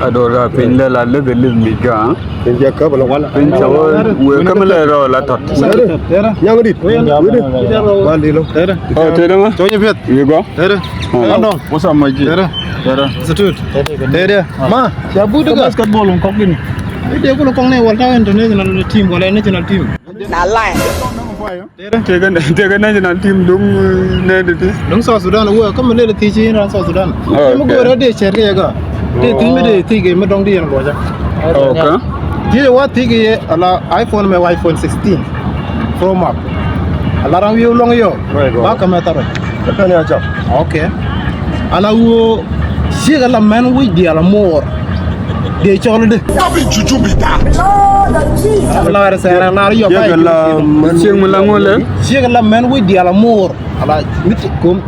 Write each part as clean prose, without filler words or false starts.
adora pinla la le de miga pinja ka bala wala pinja we kamala ro la tot tera yang dit ba li lo tera oh tera ma to nyepet ye go tera ano wasa ma ji tera satut tera ma ya budu ga basketball on kokin ide ko kong ne wala international team wala national team na lai tega national team dum ne de dong South Sudan wo kam le ti chi ran South Sudan mo go ra de cher ga de ti me de ti ge me dong di yan lo ja okay ti wa ti ge ala iPhone me iPhone 16 Pro Max ala ran wi long yo ba ka ma ta ba ka ne acha okay ala wo si ga la man wi di ala mor de cholo de juju bita ala ra sa na yo ba la ching mu la ngole si ga la man wi di ala mor ala mit kom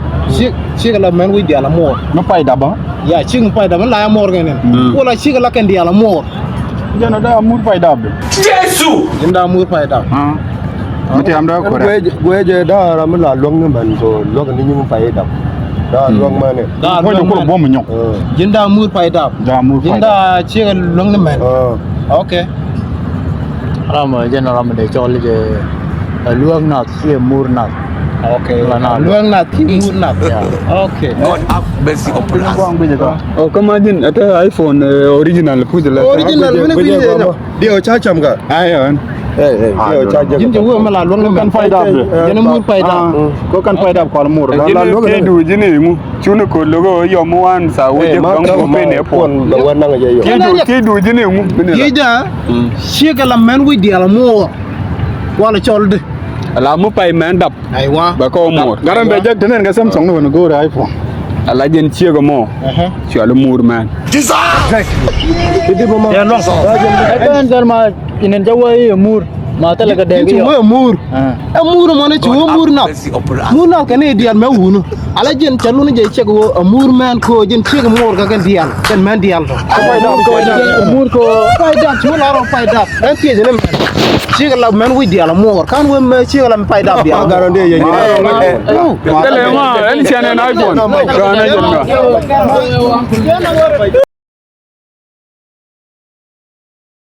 si ga la man wi di ala mor ma pai da ba ya ching pai da man la mor ngenen wala si ga la kan di ala mor jana da mur pai da be Jesu jinda mur pai da mati am da ko gue je da ra la long ni man so lo kan ni mu pai da da long ma ne da ko ko bo mu nyok jinda mur pai da da mur pai jinda chi ga long ni man okay Rama je na rama de chol je luang na si mur na okay Lana. luang na ti mur na okay God have mercy upon us bang bi ka oh kamajin ata iPhone original pujala original mene bi dia cha cham ga ayon dia cha je jinda wo mala long ni man pai da jena mur pai da ko kan pai da ko mur la lo ke du jini mu chunu ko logo yo mu wan sa wo je kan ko pe ne po ba wan na je yo ke du jini mu ye da shi ga la man wi di ala mor wala chol de ala mu pai man dap aiwa ba ko mur garan be jag tenen ga Samsung no go ra iPhone ala jen chiego mo ci ala mur man idi bo ma ya long so kan sar ma inen jawai mur ma ta laga de ci yo wo mur mur mo ne ci wo mur na mercy upon us mur na ka ne dial me wunu ala jen chalu ne je chego wo mur man ko jen chego mor ga kan dial kan man dial to mur ko pai da ci wala ro pai da dan ti je ne chego la man wi dial mor kan wo me chego la pai da dial garan de ye ma en chane na iPhone ga na jenga